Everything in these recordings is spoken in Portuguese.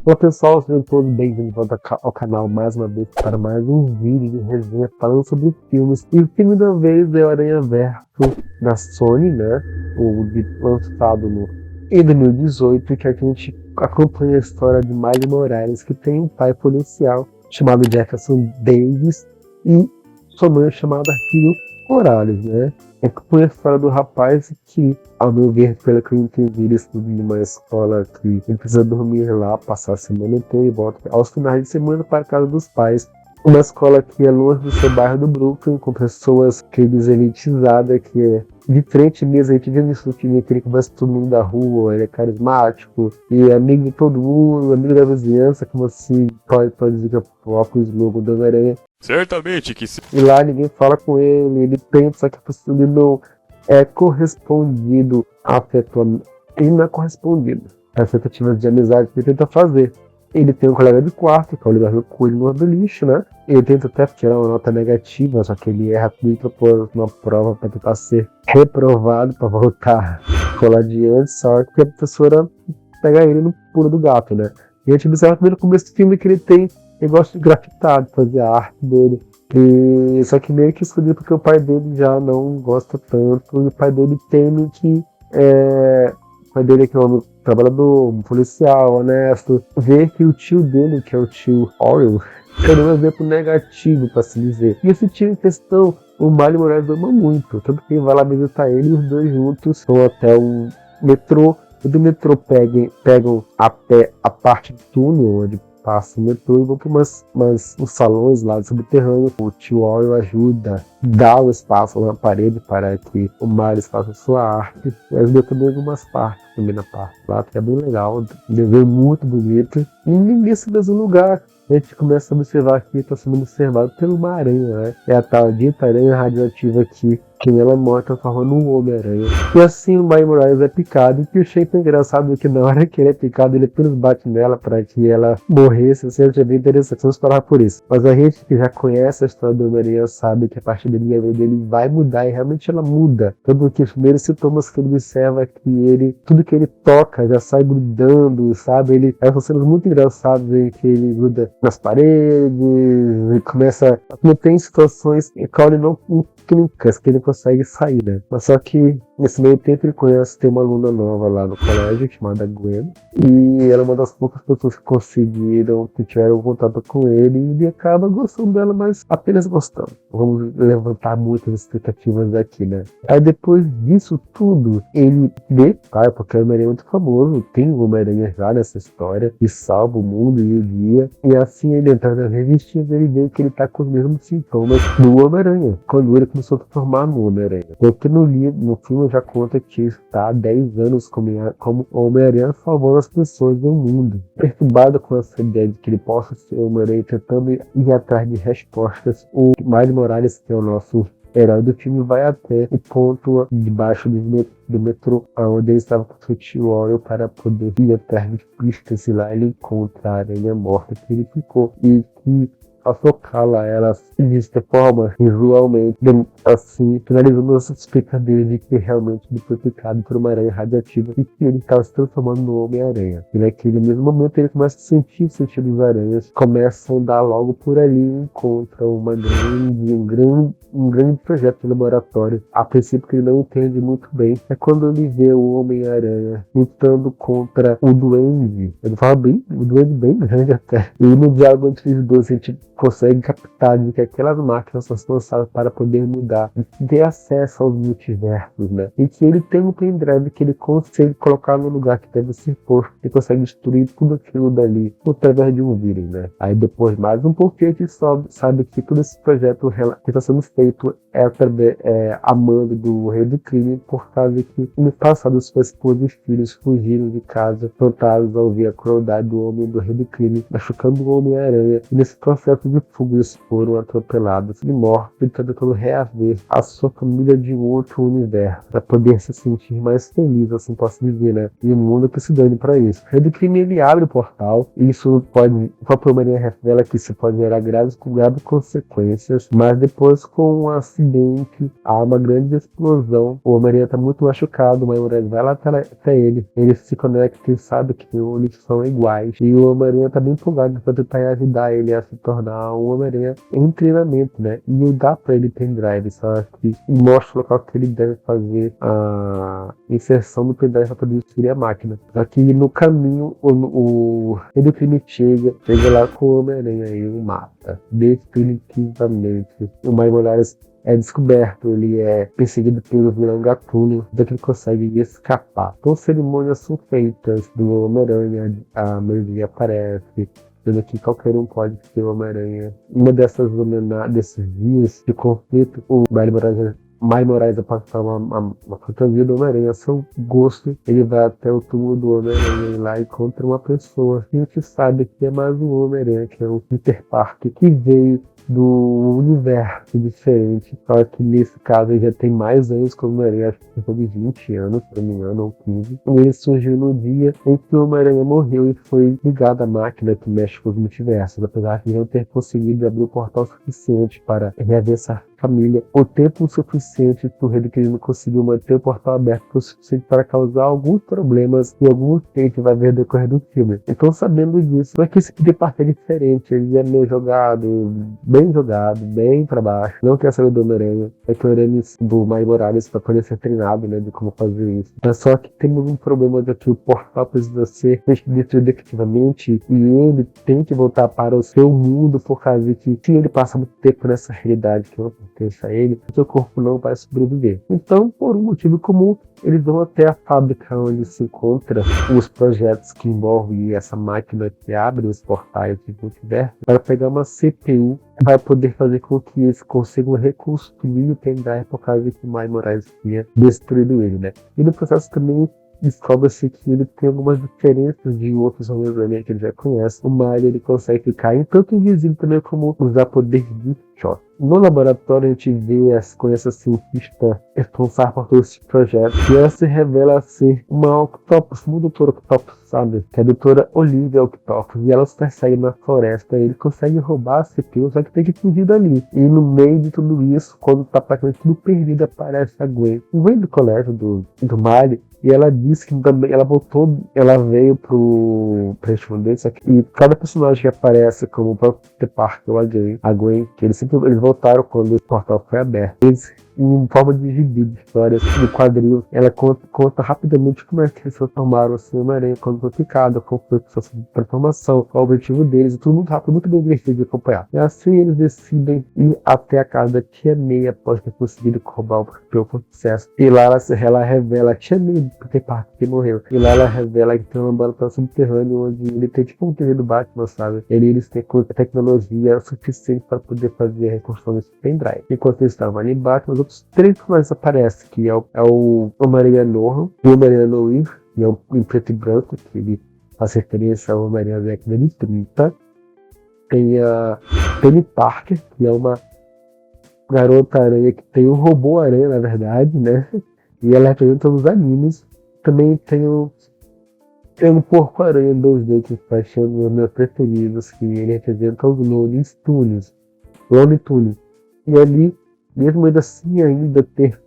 Olá pessoal, sejam todos bem-vindos ao canal mais uma vez para mais um vídeo de resenha falando sobre filmes. E o filme da vez é o Aranha Verso da Sony, né? Lançado em 2018, que a gente acompanha a história de Miles Morales, que tem um pai policial chamado Jefferson Davis e sua mãe chamada Rio Morales, né? É que a história do rapaz que, ao meu ver, pelo que eu entendi, ele estuda em uma escola que ele precisa dormir lá, passar a semana inteira e volta aos finais de semana para a casa dos pais. Uma escola que é longe do seu bairro do Brooklyn, com pessoas que eles elitizadas, que é diferente mesmo. A gente vê nisso filme que ele conversa com todo mundo da rua, ele é carismático e é amigo de todo mundo, amigo da vizinhança, como assim pode dizer que é o próprio slogan do Homem-Aranha. Certamente que sim. E lá ninguém fala com ele pensa que a pessoa não é correspondido afetuamente. Ele não é correspondido às tentativas de amizade que ele tenta fazer. Ele tem um colega de quarto, que é o Oliver Coelho no do lixo, né? Ele tenta até tirar uma nota negativa, só que ele erra tudo propôs uma prova para tentar ser reprovado, para voltar a colar adiante, só que a professora pega ele no pulo do gato, né? E a gente observa também no começo do filme que ele gosta de grafitar, de fazer a arte dele. E só que meio que escondido porque o pai dele já não gosta tanto, e o pai dele teme que o pai dele é um homem trabalhador, um policial, honesto, vê que o tio dele, que é o tio Orwell, tem um exemplo negativo, para se dizer. E esse tio em questão, o Miles Morales ama muito, tanto que ele vai lá visitar ele e os dois juntos vão até o metrô. E do metrô pegam a parte do túnel onde passa o metrô e vão para uns salões lá subterrâneos. O tio Orwell ajuda, dá o espaço na parede para que o Miles faça sua arte. E ajuda também algumas partes, também na parte lá, que é bem legal, um desenho muito bonito. E nesse mesmo lugar, a gente começa a observar que está sendo observado por uma aranha, né? É a tal dita aranha radioativa que ela morre transformando um Homem-Aranha. E assim o Miles Morales é picado. E o que eu achei engraçado que na hora que ele é picado, ele apenas bate nela para que ela morresse. Assim, eu achei bem interessante, vamos parar por isso. Mas a gente que já conhece a história do Homem-Aranha sabe que a partir dele a vida dele vai mudar, e realmente ela muda. Tanto que os primeiros sintomas que ele observa é que tudo que ele toca já sai grudando, sabe? São cenas muito engraçadas em que ele gruda nas paredes e começa. Não tem situações em que ele não clínicas que ele consegue sair, né? Mas só que nesse meio tempo ele tem uma aluna nova lá no colégio chamada Gwen, e ela é uma das poucas pessoas que tiveram contato com ele, e ele acaba gostando dela, mas apenas gostando. Vamos levantar muitas expectativas aqui, né? Aí depois disso tudo, ele vê, porque o Homem-Aranha é muito famoso, tem o Homem-Aranha já nessa história, e salva o mundo e o dia, e assim ele entra nas revistinhas, ele vê que ele tá com os mesmos sintomas do Homem-Aranha, quando ele começou a transformar no Homem-Aranha. Porque no filme já conta que está há 10 anos como Homem-Aranha salvando as pessoas do mundo. Perturbado com essa ideia de que ele possa ser Homem-Aranha, tentando ir atrás de respostas, o Miles Morales, que é o nosso herói do filme, vai até o ponto debaixo do metrô, onde ele estava com seu tio Orwell, para poder ir atrás de pistas, e lá ele encontra a aranha morta que ele ficou, e que ao socá-la, ela se forma visualmente, assim, finalizando a suspeita dele de que realmente ele foi picado por uma aranha radiativa e que ele estava se transformando no Homem-Aranha. E naquele mesmo momento ele começa a sentir o sentido das aranhas, começa a andar logo por ali e encontra um grande projeto de laboratório. A princípio que ele não entende muito bem, é quando ele vê o Homem-Aranha lutando contra o Duende. Ele fala o Duende bem grande até. E no diálogo entre os dois a gente consegue captar de que aquelas máquinas são pensadas para poder mudar e ter acesso aos multiversos, né? E que ele tem um pendrive que ele consegue colocar no lugar que deve ser posto e consegue destruir tudo aquilo dali através de um vírus, né? Aí depois, mais um pouquinho, a gente sabe que todo esse projeto que está sendo feito a mando do Rei do Crime, por causa que no passado sua esposa e os filhos fugiram de casa, tentados ao ouvir a crueldade do homem do Rei do Crime, machucando o Homem-Aranha. E nesse processo ponto de fuga eles foram atropelados e mortos, tentando reaver a sua família de outro universo, para poder se sentir mais feliz, assim posso dizer, né? E o mundo que se dane para isso. O rei do crime, ele abre o portal, e isso pode, o próprio Homem-Aranha revela que isso pode gerar graves consequências, mas depois, com um acidente, há uma grande explosão, o Homem-Aranha tá muito machucado, o Miles vai lá até ele se conecta e sabe que eles são iguais, e o Homem-Aranha tá bem empolgado para tentar ajudar ele a se tornar um Homem-Aranha em treinamento, né? E dá para ele pendrive, só que mostra o local que ele deve fazer a inserção do pendrive para poder destruir a máquina. Só que no caminho, o Rei do Crime chega lá com o Homem-Aranha e o mata definitivamente. O Miles Morales é descoberto, ele é perseguido pelo vilão Gatuno, até que ele consegue escapar. Então cerimônias são feitas do Homem-Aranha, a Mary Jane aparece, sendo que qualquer um pode ser o Homem-Aranha. Uma desses dias de conflito, o Miles Morales vai passar uma fantasia do Homem-Aranha a seu gosto. Ele vai até o túmulo do Homem-Aranha e lá encontra uma pessoa. E a gente sabe que é mais um Homem-Aranha, que é o Peter Parker, que veio do universo diferente, só que nesse caso ele já tem mais anos como Homem-Aranha, acho que foi de 20 anos, se não me engano, ou 15. E ele surgiu no dia em que o Homem-Aranha morreu e foi ligado à máquina que mexe com os multiversos, apesar de não ter conseguido abrir o portal suficiente para reaver essa família, o tempo suficiente para o Rei do Crime conseguiu manter o portal aberto o suficiente para causar alguns problemas e alguns que a gente vai ver no decorrer do filme. Então, sabendo disso, não é que esse Peter Parker é diferente, ele é meio jogado, bem para baixo, não quer saber do Homem-Aranha, é que o Homem-Aranha do Miles Morales para poder ser treinado, né, de como fazer isso. Mas só que temos um problema de que o portal precisa ser destruído efetivamente e ele tem que voltar para o seu mundo por causa de que se ele passa muito tempo nessa realidade que não pertence a ele, o seu corpo não vai sobreviver. Então, por um motivo comum, eles vão até a fábrica onde se encontra os projetos que envolvem essa máquina que abre os portais de multiverso para pegar uma CPU que vai poder fazer com que eles consigam reconstruir o pendrive por causa que o Miles Morales tinha destruído ele, né? E no processo também descobre-se que ele tem algumas diferenças de outros Homem-Aranha que ele já conhece. O Miles ele consegue ficar em tanto invisível também como usar poder de choque. No laboratório a gente vê com essa cientista responsável por todo esse projeto e ela se revela ser uma Octopus, uma doutora Octopus, sabe? Que é a doutora Olivia Octopus, e ela se persegue na floresta, ele consegue roubar a CPU, só que tem que fugir dali. E no meio de tudo isso, quando tá praticamente tudo perdido, aparece a Gwen. Gwen do colégio do Miles. E ela disse que também ela veio pra responder, só que cada personagem que aparece, como o próprio Peter Parker ou a Gwen, que eles voltaram quando o portal foi aberto. Eles, em forma de gibi, de histórias, de quadrinhos, ela conta rapidamente como é que eles se transformaram assim, Homem-Aranha quando foi picado, qual foi a sua transformação, qual o objetivo deles, e tudo muito rápido, muito bem divertido de acompanhar. E assim eles decidem ir até a casa da Tia May após ter conseguido roubar o papel com sucesso. E lá ela revela a Tia May Peter Parker que morreu. E lá ela revela que tem uma laboratório subterrâneo onde ele tem tipo um terreno do Batman, sabe? Eles têm tecnologia suficiente para poder fazer a reconstrução desse pendrive. Enquanto eles estavam ali embaixo, os outros 3 personagens aparecem, que é o Homem-Aranha Novo, o Homem-Aranha Noir, que é em preto e branco, que ele faz referência ao Homem-Aranha da década de 30. Tem a Penny Parker, que é uma garota-aranha que tem um robô-aranha, na verdade, né? E ela representa os animes. Também tem um porco-aranha 2D que faz um dos meus preferidos, que ele representa os Looney Tunes. E ali, mesmo ainda ter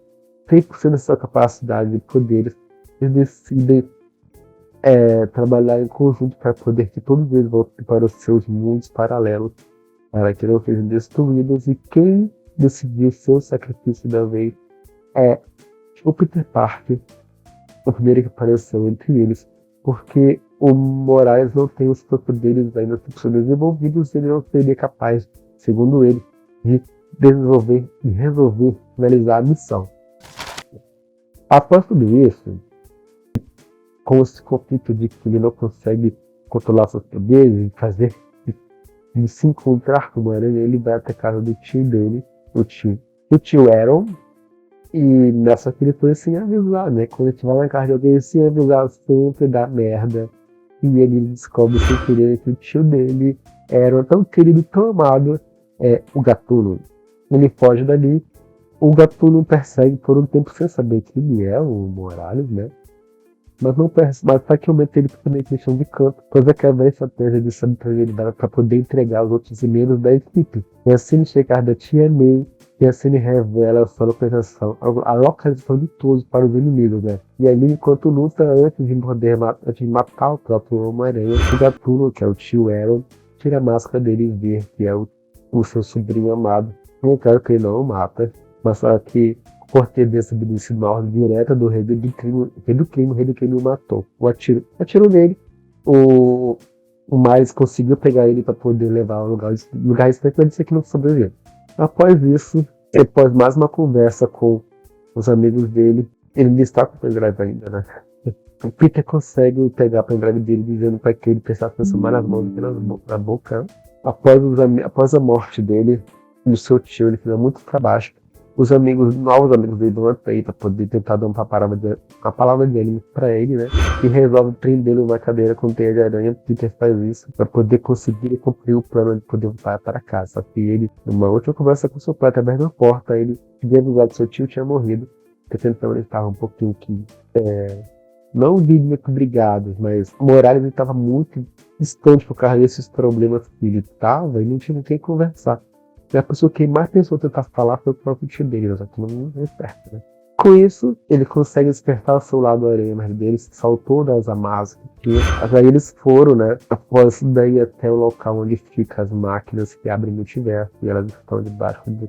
100% da sua capacidade de poderes, eles decidem trabalhar em conjunto para poder que todos eles voltem para os seus mundos paralelos, para que não sejam destruídos. E quem decidiu ser o sacrifício da vez é o Peter Parker, o primeiro que apareceu entre eles, porque o Morales não tem os poderes ainda desenvolvidos, ele não seria capaz, segundo ele, de desenvolver e resolver finalizar a missão. Após tudo isso, com esse conflito de que ele não consegue controlar seus poderes e fazer de se encontrar com o Aranha, ele vai até a casa do tio dele, o tio Aaron. E nessa que ele foi sem avisar, né? Quando a gente vai na casa de alguém sem avisar, sempre dá merda. e ele descobre sem querer que o tio dele era tão querido, tão amado, o Gatuno. Ele foge dali, o Gatuno persegue por um tempo sem saber que ele é o Morales, né? Mas não percebe, mas facilmente ele também questão de canto, coisa que é a velha estratégia de sabedoria para poder entregar os outros membros da equipe. E assim ele chega da Tia May, e assim ele revela a sua localização de todos para os inimigos, né? E ali, enquanto luta, antes de matar o próprio Homem-Aranha, o Gatuno, que é o tio Aaron, tira a máscara dele e vê que é o seu sobrinho amado. Não quero que ele não o mata, mas só que por ter desobedecido uma ordem direta do rei do crime o matou. Atirou nele, o Miles conseguiu pegar ele para poder levar ao lugar estranho, mas disse que não sobreviveu. Após isso, após mais uma conversa com os amigos dele, ele ainda está com o pendrive ainda, né? O Peter consegue pegar o pendrive dele dizendo para que ele prestasse atenção mais nas mãos do que na boca. Após a morte dele, do seu tio, ele fica muito para baixo. Os novos amigos dele vão até aí para poder tentar dar uma palavra de ânimo para ele, né? E resolve prendê-lo numa cadeira com teia de aranha. Peter faz isso para poder conseguir cumprir o plano de poder voltar para casa. Só que ele, numa última conversa com seu pai, através da porta, ele tinha avisado que seu tio tinha morrido. Porque então ele estava um pouquinho não digo muito brigados, mas Morales estava muito distante por causa desses problemas que ele estava e não tinha com quem conversar. E a pessoa que mais pensou tentar falar foi o próprio tio dele, só que não é esperto, né? Com isso, ele consegue despertar o seu lado aranha, mas dele saltou das amarras. Aí eles foram, né? Após daí até o local onde ficam as máquinas que abrem o multiverso. E elas estão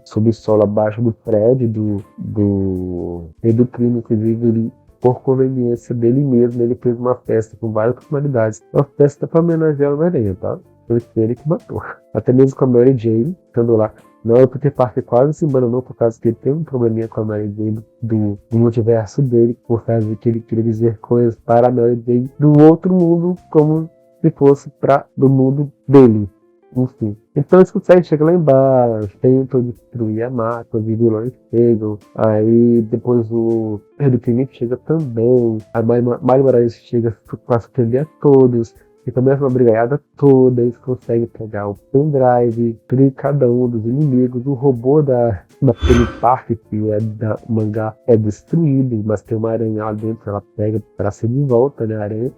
sob o solo, abaixo do prédio do rei do crime, que vive por conveniência dele mesmo. Ele fez uma festa com várias personalidades. Uma festa para homenagear o Homem-Aranha, tá? Foi ele que matou. Até mesmo com a Mary Jane, estando lá. Não, o Peter Parker quase se embananou por causa que ele tem um probleminha com a Mary Jane do multiverso dele, por causa de que ele queria dizer coisas para a Mary Jane do outro mundo, como se fosse do mundo dele. Enfim. Então eles conseguem chegar lá embaixo, tentam destruir a máquina, os vilões chegam, aí depois o Rei do Crime chega também, a Miley Morales chega para surpreender a todos. E começa uma brigaiada toda, eles conseguem pegar o pendrive de cada um dos inimigos, o robô da Penny Parker, que é da mangá, é destruído, mas tem uma aranha lá dentro, ela pega para ser de volta, né, a aranha.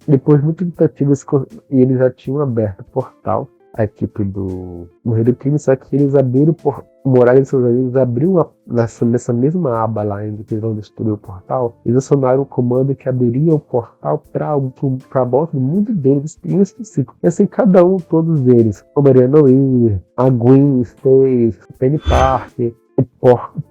Depois, muito tentativas, e eles já tinham aberto o portal, a equipe do Rei do Crime, só que eles abriram o Morales e seus amigos abriu nessa mesma aba lá onde eles vão destruir o portal. Eles acionaram um comando que abriria o portal para a volta do mundo deles em específico. E assim, cada um, todos eles, o Mariana Weir, a Gwen Stacy, Penny Parker, o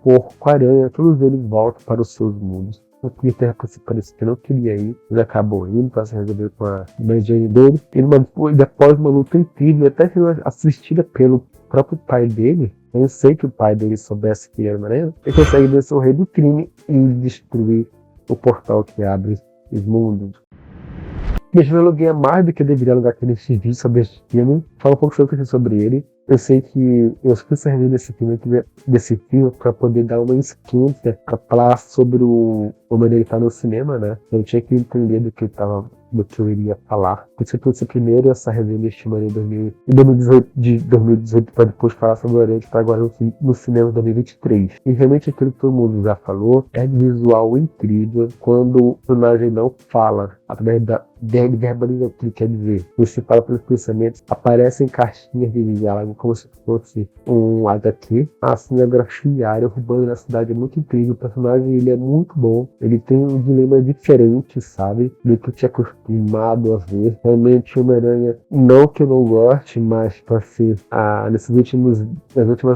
Porco-Aranha, todos eles voltam para os seus mundos. O Peter parece que não queria ir, ele acabou indo para se resolver com a Mary Jane dele. E após uma luta incrível, até sendo assistida pelo próprio pai dele, eu sei que o pai dele soubesse que era Homem-Aranha, ele consegue vencer o Rei do Crime e destruir o portal que abre os mundos. Deixa eu aluguei mais do que eu deveria alugar aquele vídeo sobre este filme. Fala um pouco sobre ele. Eu sei que eu fui servir desse filme para poder dar uma esquenta para falar sobre o Homem-Aranha que tá no cinema, né? Eu tinha que entender do que eu iria falar. Por isso que eu trouxe primeiro essa resenha deste filme em 2018 para depois falar sobre o Aranha que está agora no cinema em 2023. E realmente aquilo que todo mundo já falou é visual incrível quando o personagem não fala através da verbalização que ele quer dizer. Você fala pelos pensamentos, aparecem caixinhas de diálogo como se fosse um HQ. A cinegrafia diária roubando na cidade é muito incrível. O personagem ele é muito bom. Ele tem um dilema diferente, sabe? Do que eu tinha acostumado a ver. Realmente Homem-Aranha, não que eu não goste, mas para ser nas últimas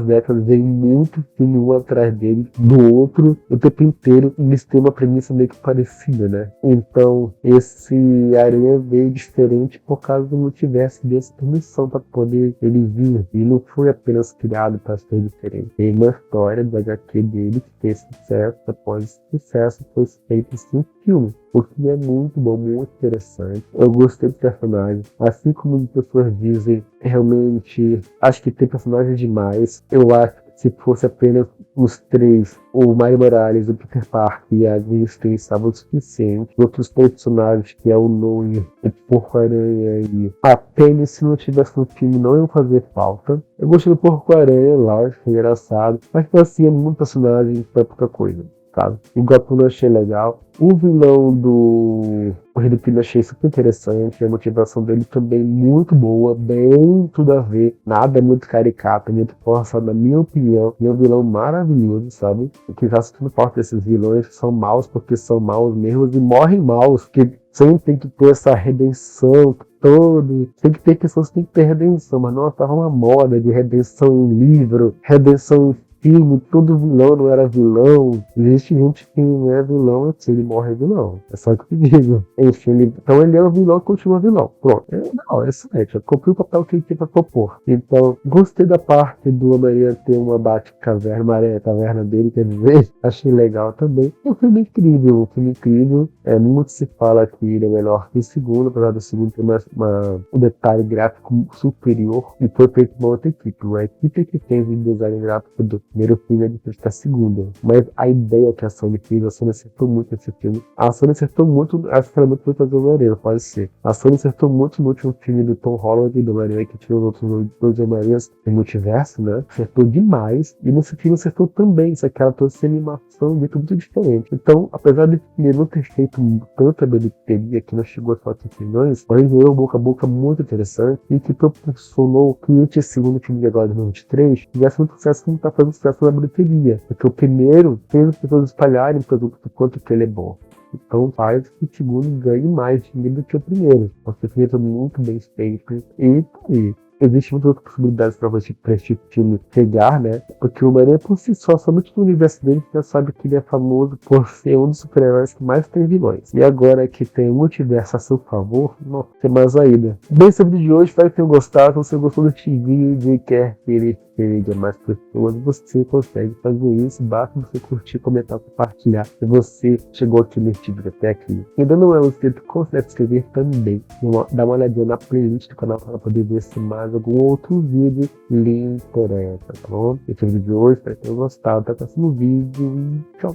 décadas veio muito filme um atrás dele, do outro, o tempo inteiro. Eles têm uma premissa meio que parecida, né? Então esse Aranha veio diferente por causa do multiverso dessa permissão para poder ele vir. E não foi apenas criado para ser diferente. Tem uma história do HQ dele que fez sucesso, após sucesso foi feito em filme. O que é muito bom, muito interessante. Eu gostei do personagem. Assim como as pessoas dizem, realmente acho que tem personagens demais. Eu acho que se fosse apenas os três, o Miles Morales, o Peter Parker e a Gwen Stacy estavam o suficiente. Outros personagens, que é o Noir, o Porco-Aranha e a Penny, se não tivesse no filme, não iam fazer falta. Eu gostei do Porco-Aranha lá, achei engraçado, mas assim, é muito personagem pra pouca coisa. Sabe? O Gatuno eu achei legal. O vilão do Rei do Crime eu achei super interessante. A motivação dele também muito boa, bem tudo a ver. Nada é muito caricato, muito forçado, na minha opinião. E é um vilão maravilhoso, sabe? O que já sinto falta desses vilões que são maus porque são maus mesmo e morrem maus. Porque sempre tem que ter essa redenção todo. Tem que ter pessoas que tem que ter redenção. Mas nossa, tava uma moda de redenção em livro, redenção em filme, todo vilão não era vilão. Existe gente que não é vilão, se ele morre é vilão. É só o que eu digo. Enfim, então ele é um vilão e continua vilão. Pronto. Não, é excelente. Eu cumpri o papel que ele tinha pra propor. Então, gostei da parte do Homem-Aranha ter uma Bate-Caverna, uma aranha-caverna dele, quer dizer. Achei legal também. É um filme incrível, um filme incrível. Muito se fala que ele é melhor que o segundo, apesar do segundo ter um detalhe gráfico superior. E foi feito por uma outra equipe. Uma equipe que fez o design gráfico do primeiro filme é diferente da segunda. Mas a ideia que a Sony fez, a Sony acertou muito nesse filme. A Sony acertou muito, acho que ela muito foi fazer o Homem-Aranha, pode ser. A Sony acertou muito no último filme do Tom Holland e do Homem-Aranha, que tinha os outros dois Homem-Aranhas no multiverso, né? Acertou demais. E nesse filme acertou também, só que ela trouxe animação muito, muito diferente. Então, apesar de ele não ter feito tanta bilheteria, que não chegou a 4 milhões, mas ganhou um boca a boca muito interessante e que proporcionou que esse segundo filme de agora, de 2023, tivesse muito sucesso como está fazendo sucesso na bilheteria. Porque o primeiro fez as pessoas espalharem o produto do quanto que ele é bom. Então faz que o segundo ganhe mais dinheiro do que o primeiro. Porque o primeiro é muito bem feito. E existe muitas outras possibilidades para este filme chegar, né? Porque o Homem-Aranha por si só, somente no universo dele, já sabe que ele é famoso por ser um dos super-heróis que mais tem vilões. E agora que tem o multiverso a seu favor, não tem mais ainda. Bem, esse vídeo de hoje, espero que tenham gostado. Se você gostou deste vídeo e quer que ele chegue a mais pessoas, você consegue fazer isso. Basta você curtir, comentar, compartilhar. Se você chegou aqui neste vídeo até aqui, ainda não é inscrito, considere se inscrever também. Dá uma olhadinha na playlist do canal para poder ver se mais algum outro vídeo lhe interessa, tá bom? Esse é o vídeo de hoje, espero que tenham gostado. Até o próximo vídeo. Tchau!